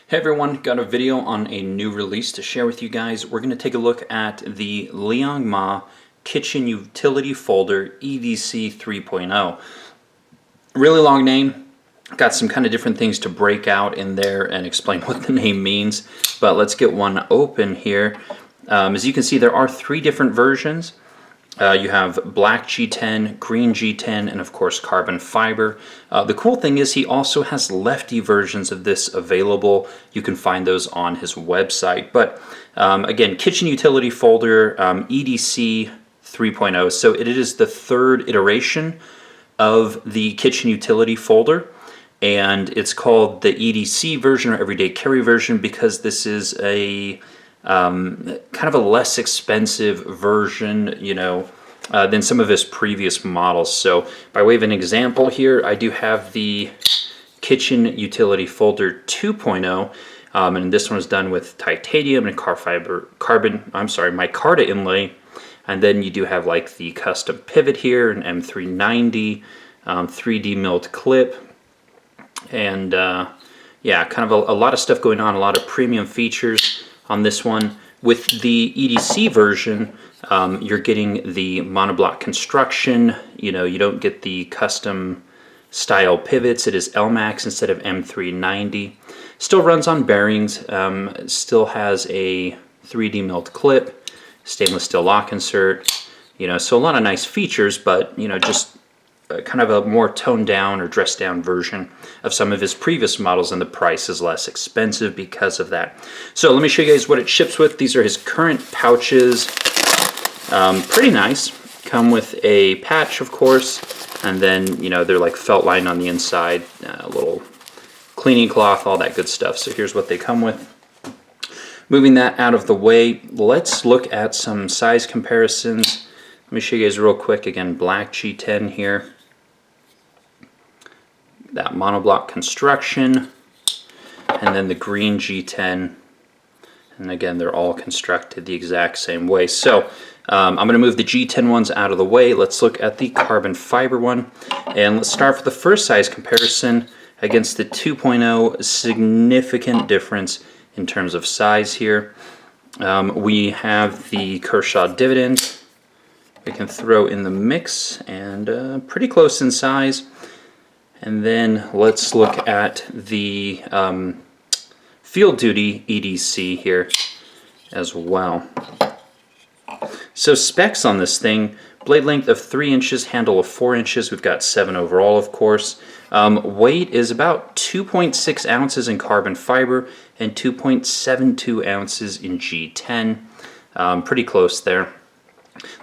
Hey everyone, got a video on a new release to share with you guys. We're going to take a look at the Liong Mah Kitchen Utility Folder EDC 3.0. Really long name, got some kind of different things to break out in there and explain what the name means, but let's get one open here. As you can see, there are three different versions. You have black G10, green G10, and of course carbon fiber. The cool thing is he also has lefty versions of this available. You can find those on his website. But again, kitchen utility folder EDC 3.0. So it is the third iteration of the kitchen utility folder. And it's called the EDC version or everyday carry version because this is a kind of a less expensive version, than some of his previous models. So by way of an example here, I do have the Kitchen Utility Folder 2.0, and this one was done with titanium and micarta inlay. And then you do have like the custom pivot here, an M390, 3D milled clip, and yeah, kind of a lot of stuff going on, a lot of premium features on this one. With the EDC version, you're getting the monoblock construction. You don't get the custom style pivots. It is LMAX instead of M390. Still runs on bearings. Still has a 3D milled clip, stainless steel lock insert. So a lot of nice features, but just kind of a more toned down or dressed down version of some of his previous models, and the price is less expensive because of that. So let me show you guys what it ships with. These are his current pouches. Pretty nice. Come with a patch, of course, and then they're like felt lined on the inside, a little cleaning cloth, all that good stuff. So here's what they come with. Moving that out of the way, let's look at some size comparisons. Let me show you guys real quick. Again, black G10 here. That monoblock construction, and then the green G10, and again they're all constructed the exact same way. So I'm going to move the G10 ones out of the way. Let's look at the carbon fiber one, and let's start with the first size comparison against the 2.0. Significant difference in terms of size here. We have the Kershaw dividend we can throw in the mix, and pretty close in size. And then let's look at the field duty EDC here as well. So specs on this thing: blade length of 3 inches, handle of 4 inches. We've got 7 overall, of course. Weight is about 2.6 ounces in carbon fiber and 2.72 ounces in G10. Pretty close there.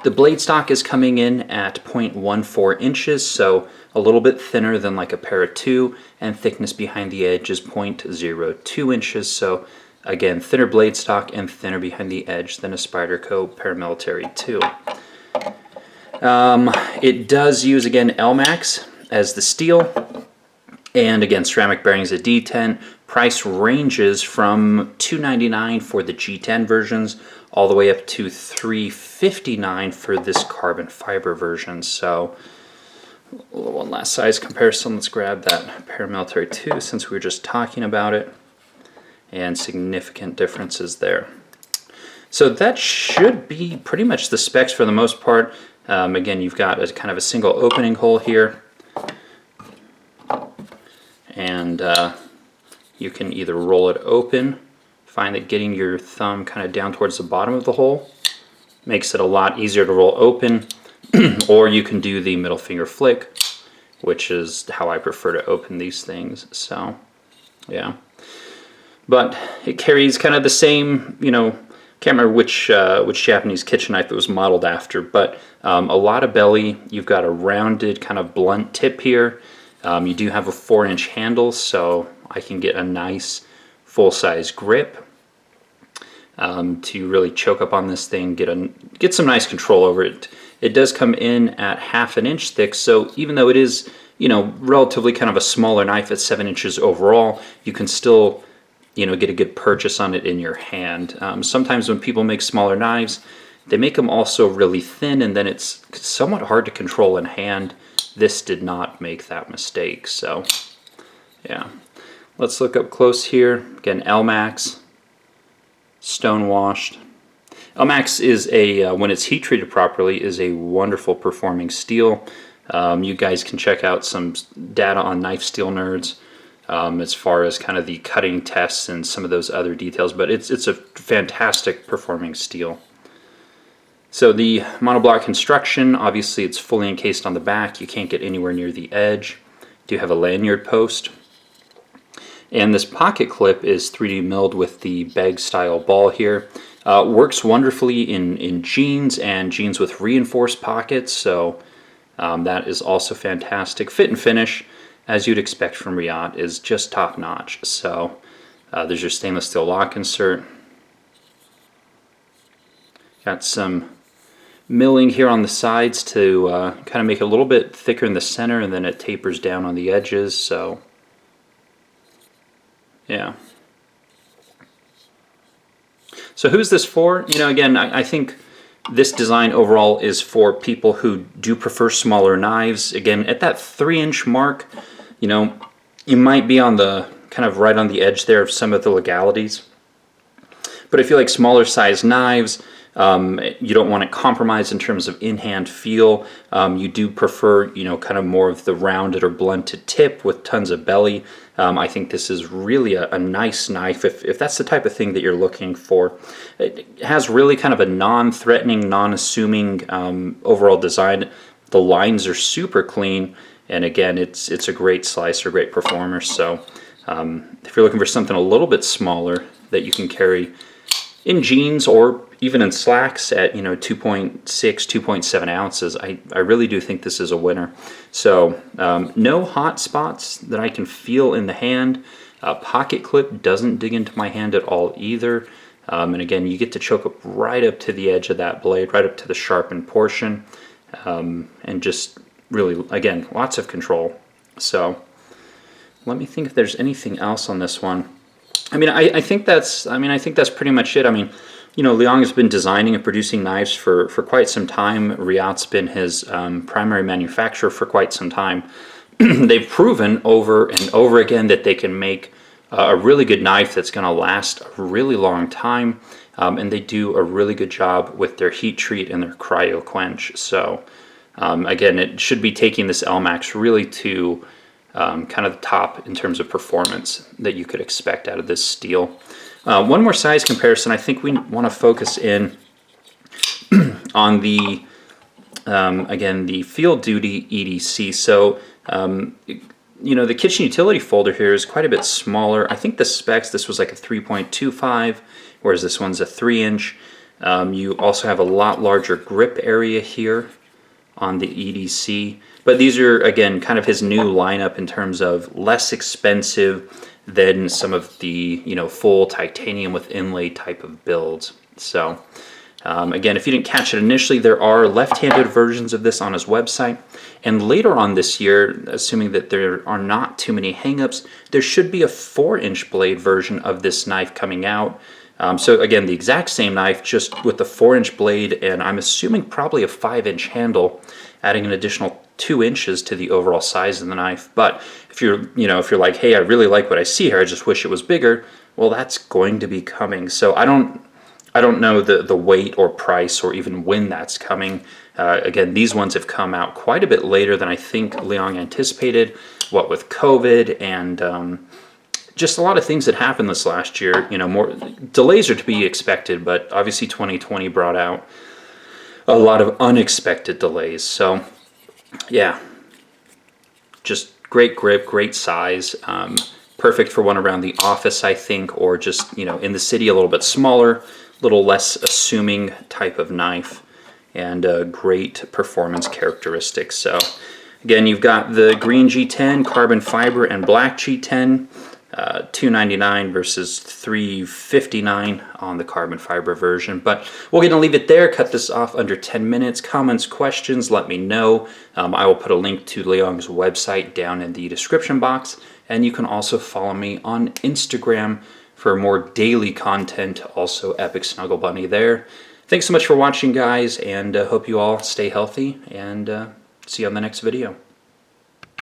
The blade stock is coming in at 0.14 inches, so a little bit thinner than like a Para 2, and thickness behind the edge is 0.02 inches, so again, thinner blade stock and thinner behind the edge than a Spyderco Paramilitary 2. It does use, again, LMAX as the steel, and again, ceramic bearings at D10. Price ranges from $299 for the G10 versions all the way up to $359 for this carbon fiber version. So one last size comparison. Let's grab that Paramilitary 2 since we were just talking about it, and significant differences there. So that should be pretty much the specs for the most part. Again, you've got a kind of a single opening hole here, and you can either roll it open. Find that getting your thumb kind of down towards the bottom of the hole makes it a lot easier to roll open, or you can do the middle finger flick, which is how I prefer to open these things. So yeah, but it carries kind of the same, can't remember which Japanese kitchen knife it was modeled after, but a lot of belly. You've got a rounded kind of blunt tip here. You do have a 4-inch handle, so I can get a nice full-size grip to really choke up on this thing, get some nice control over it. It does come in at 1/2 inch thick, so even though it is relatively kind of a smaller knife at 7 inches overall, you can still get a good purchase on it in your hand. Sometimes when people make smaller knives, they make them also really thin, and then it's somewhat hard to control in hand. This did not make that mistake, so yeah. let's look up close here. Again, LMAX, stone washed. LMAX is when it's heat treated properly, is a wonderful performing steel. You guys can check out some data on Knife Steel Nerds as far as kind of the cutting tests and some of those other details, but it's a fantastic performing steel. So the monoblock construction, obviously it's fully encased on the back. You can't get anywhere near the edge. Do have a lanyard post. And this pocket clip is 3D milled with the bag style ball here. Works wonderfully in jeans and jeans with reinforced pockets, so that is also fantastic. Fit and finish, as you'd expect from Riot, is just top notch. So there's your stainless steel lock insert. Got some milling here on the sides to kind of make it a little bit thicker in the center, and then it tapers down on the edges. So yeah. So who's this for? You know, again, I think this design overall is for people who do prefer smaller knives. Again, at that 3-inch mark, you know, you might be on the kind of right on the edge there of some of the legalities. But if you like smaller size knives, you don't want to compromise in terms of in-hand feel. You do prefer, you know, kind of more of the rounded or blunted tip with tons of belly. I think this is really a nice knife if that's the type of thing that you're looking for. It has really kind of a non-threatening, non-assuming overall design. The lines are super clean, and again, it's a great slicer, great performer. So if you're looking for something a little bit smaller that you can carry in jeans or even in slacks at 2.6, 2.7 ounces, I really do think this is a winner. So no hot spots that I can feel in the hand. Pocket clip doesn't dig into my hand at all either. And again, you get to choke up right up to the edge of that blade, right up to the sharpened portion. And just really, again, lots of control. So let me think if there's anything else on this one. I mean, I think that's pretty much it. I mean, you know, Liong has been designing and producing knives for quite some time. Riot's been his primary manufacturer for quite some time. They've proven over and over again that they can make a really good knife that's going to last a really long time, and they do a really good job with their heat treat and their cryo quench. So again, it should be taking this LMAX really to kind of the top in terms of performance that you could expect out of this steel. One more size comparison. I think we want to focus in on the again, the field duty EDC. So you know, the kitchen utility folder here is quite a bit smaller. I think the specs, this was like a 3.25, whereas this one's a 3-inch. You also have a lot larger grip area here on the EDC. But these are, again, kind of his new lineup in terms of less expensive than some of the, you know, full titanium with inlay type of builds. So again, if you didn't catch it initially, there are left-handed versions of this on his website. And later on this year, assuming that there are not too many hangups, there should be a 4-inch blade version of this knife coming out. So again, the exact same knife, just with the 4-inch blade, and I'm assuming probably a 5-inch handle, adding an additional 2 inches to the overall size of the knife. But if you're, you know, if you're like, hey, I really like what I see here, I just wish it was bigger, well, that's going to be coming. So I don't know the weight or price or even when that's coming. Again, these ones have come out quite a bit later than I think Liong anticipated, what with COVID and just a lot of things that happened this last year. You know, more delays are to be expected, but obviously 2020 brought out a lot of unexpected delays. So yeah, just great grip, great size, perfect for one around the office, I think, or just, you know, in the city, a little bit smaller, little less assuming type of knife, and great performance characteristics. So again, you've got the green G10, carbon fiber, and black G10, $299 versus $359 on the carbon fiber version. But we're going to leave it there, cut this off under 10 minutes. Comments, questions, let me know. I will put a link to Liong's website down in the description box, and you can also follow me on Instagram for more daily content, also EpicSnuggleBunny there. Thanks so much for watching, guys, and hope you all stay healthy, and see you on the next video.